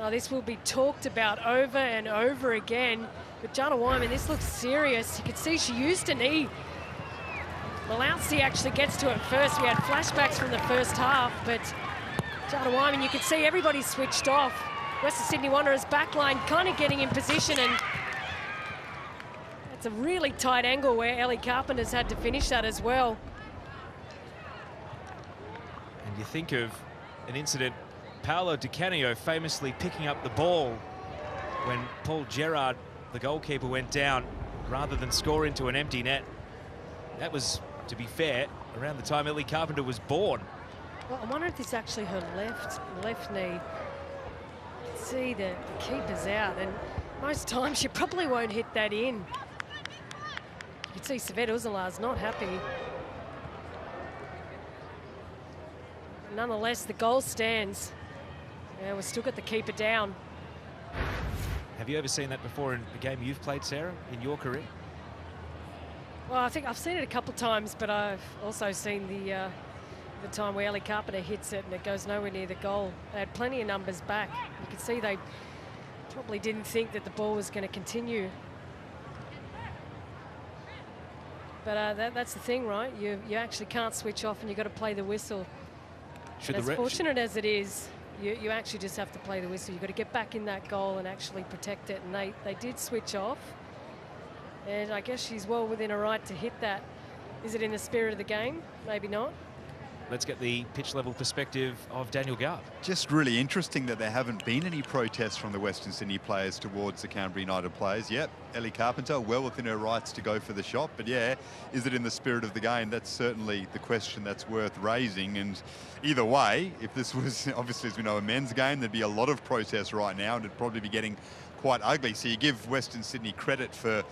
Oh, this will be talked about over and over again. But Jada Whyman, this looks serious. You can see she used a knee. Malautsi actually gets to it first. We had flashbacks from the first half, but Jada Whyman, you can see everybody switched off. Western Sydney Wanderers backline kind of getting in position, and it's a really tight angle where Ellie Carpenter's had to finish that as well. And you think of an incident, Paolo Di Canio famously picking up the ball when Paul Gerard, the goalkeeper, went down rather than score into an empty net. That was, to be fair, around the time Ellie Carpenter was born. Well, I wonder if this is actually her left knee. You can see the keeper's out, and most times she probably won't hit that in. You can see Saved Uzala's not happy. Nonetheless, the goal stands. Yeah, we've still got the keeper down. Have you ever seen that before in a game you've played, Sarah, in your career? Well, I think I've seen it a couple of times, but I've also seen the time where Ellie Carpenter hits it and it goes nowhere near the goal. They had plenty of numbers back. You could see they probably didn't think that the ball was going to continue. But that's the thing, right? You actually can't switch off and you've got to play the whistle. As fortunate as it is, you actually just have to play the whistle. You've got to get back in that goal and actually protect it. And they did switch off. And I guess she's well within her right to hit that. Is it in the spirit of the game? Maybe not. Let's get the pitch level perspective of Daniel Garb. Just really interesting that there haven't been any protests from the Western Sydney players towards the Canberra United players. Yep, Ellie Carpenter well within her rights to go for the shot, but yeah, is it in the spirit of the game? That's certainly the question that's worth raising. And either way, if this was obviously, as we know, a men's game, there'd be a lot of protests right now and it'd probably be getting quite ugly. So you give Western Sydney credit for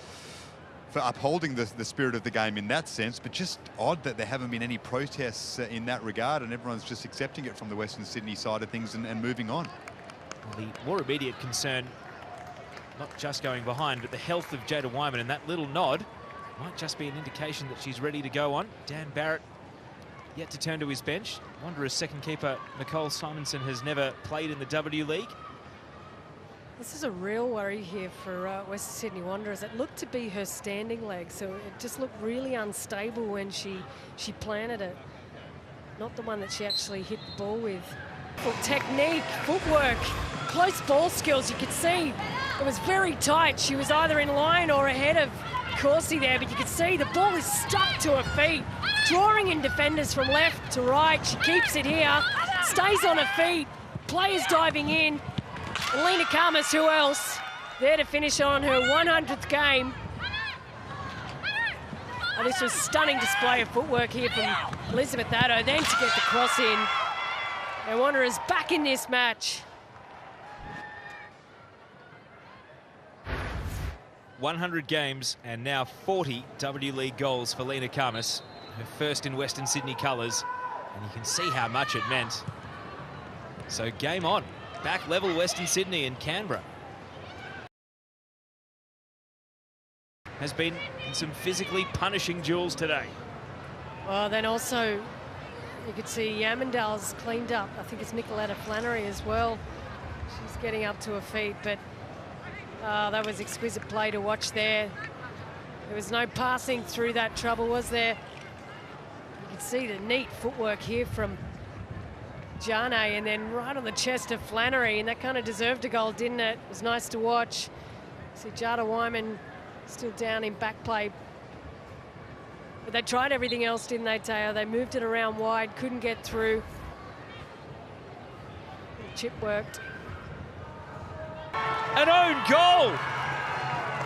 upholding the spirit of the game in that sense, but just odd that there haven't been any protests in that regard and everyone's just accepting it from the Western Sydney side of things and moving on. Well, the more immediate concern, not just going behind, but the health of Jada Whyman, and that little nod might just be an indication that she's ready to go on. Dan Barrett yet to turn to his bench. Wanderers second keeper Nicole Simonson has never played in the W League. This is a real worry here for Western Sydney Wanderers. It looked to be her standing leg, so it just looked really unstable when she planted it. Not the one that she actually hit the ball with. For technique, footwork, close ball skills, you could see it was very tight. She was either in line or ahead of Corsi there, but you could see the ball is stuck to her feet, drawing in defenders from left to right. She keeps it here, stays on her feet, players diving in. Lena Karmas, who else? There to finish on her 100th game. Oh, this was stunning display of footwork here from Elizabeth Addo, then to get the cross in. And Wanderers back in this match. 100 games and now 40 W League goals for Lena Karmas, her first in Western Sydney colours, and you can see how much it meant. So game on. Back level Western Sydney and Canberra has been in some physically punishing duels today. Well, then also you could see Yamandale's cleaned up. I think it's Nicoletta Flannery as well. She's getting up to her feet, but that was exquisite play to watch there. There was no passing through that trouble, was there? You can see the neat footwork here from Jane, and then right on the chest of Flannery, and that kind of deserved a goal, didn't it? It was nice to watch. See Jada Whyman still down in back play. But they tried everything else, didn't they, Teo? They moved it around wide, couldn't get through. The chip worked. An own goal!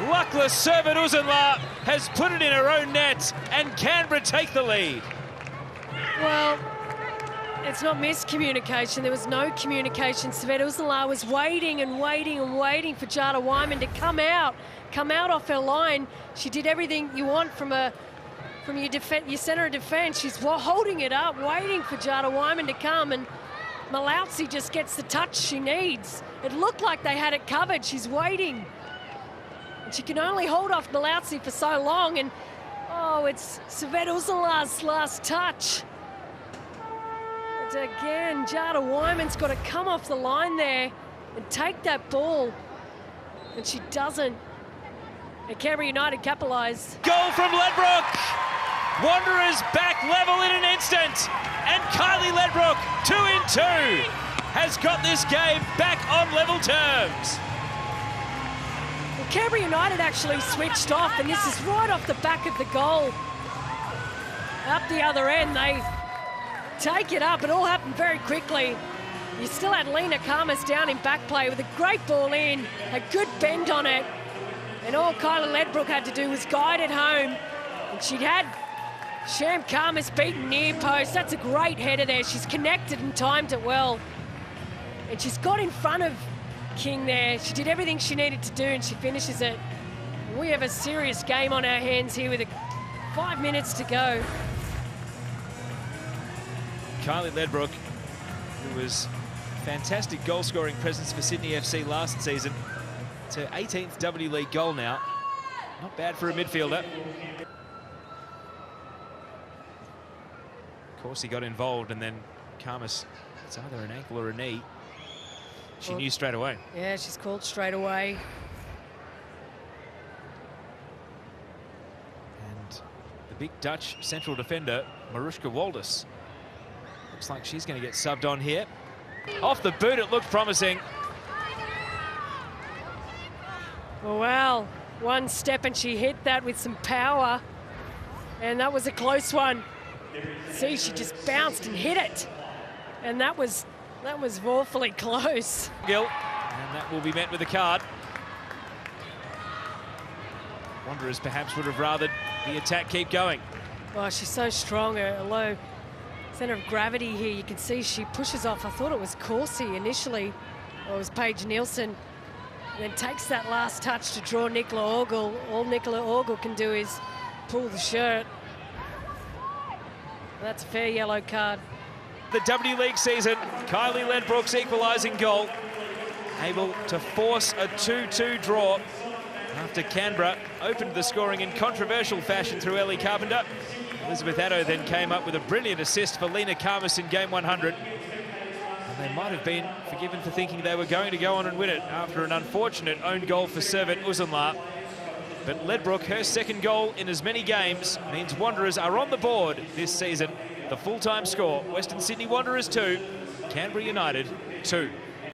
Luckless Servant Uzunla has put it in her own net, and Canberra take the lead. Well, it's not miscommunication. There was no communication. Saved Uzunla was waiting and waiting and waiting for Jada Whyman to come out off her line. She did everything you want from your centre of defence. She's holding it up, waiting for Jada Whyman to come, and Malautsi just gets the touch she needs. It looked like they had it covered. She's waiting. And she can only hold off Malautsi for so long, and oh, it's Saved Uzunla's last touch. Again, Jada Whyman's got to come off the line there. and take that ball, and she doesn't. And Canberra United capitalise. Goal from Ledbrook. Wanderers back level in an instant. And Kylie Ledbrook, 2 in 2, has got this game back on level terms. Well, Canberra United actually switched off, and this is right off the back of the goal. Up the other end, they take it up. It all happened very quickly. You still had Lena Karmas down in back play with a great ball in, a good bend on it. And all Kylie Ledbrook had to do was guide it home. And she'd had Sham Karmas beaten near post. That's a great header there. She's connected and timed it well. And she's got in front of King there. She did everything she needed to do, and she finishes it. We have a serious game on our hands here with 5 minutes to go. Kylie Ledbrook, who was a fantastic goal-scoring presence for Sydney FC last season. It's her 18th W League goal now. Not bad for a midfielder. Of course, he got involved, and then Karmas, it's either an ankle or a knee. She knew straight away. Yeah, she's called straight away. And the big Dutch central defender, Marushka Waldus, looks like she's going to get subbed on here. Off the boot, it looked promising. Well, one step and she hit that with some power. And that was a close one. See, she just bounced and hit it. And that was awfully close. Gill, and that will be met with a card. Wanderers perhaps would have rather the attack keep going. Well, she's so strong, a low centre of gravity here. You can see she pushes off. I thought it was Corsi initially, or it was Paige Nielsen. And then takes that last touch to draw Nicola Orgel. All Nicola Orgel can do is pull the shirt. That's a fair yellow card. The W League season, Kylie Ledbrook's equalising goal, able to force a 2-2 draw after Canberra opened the scoring in controversial fashion through Ellie Carpenter. Elizabeth Addo then came up with a brilliant assist for Lena Karmas in game 100. And they might have been forgiven for thinking they were going to go on and win it after an unfortunate own goal for Servet Uzunla. But Ledbrook, her second goal in as many games, means Wanderers are on the board this season. The full-time score, Western Sydney Wanderers 2, Canberra United 2.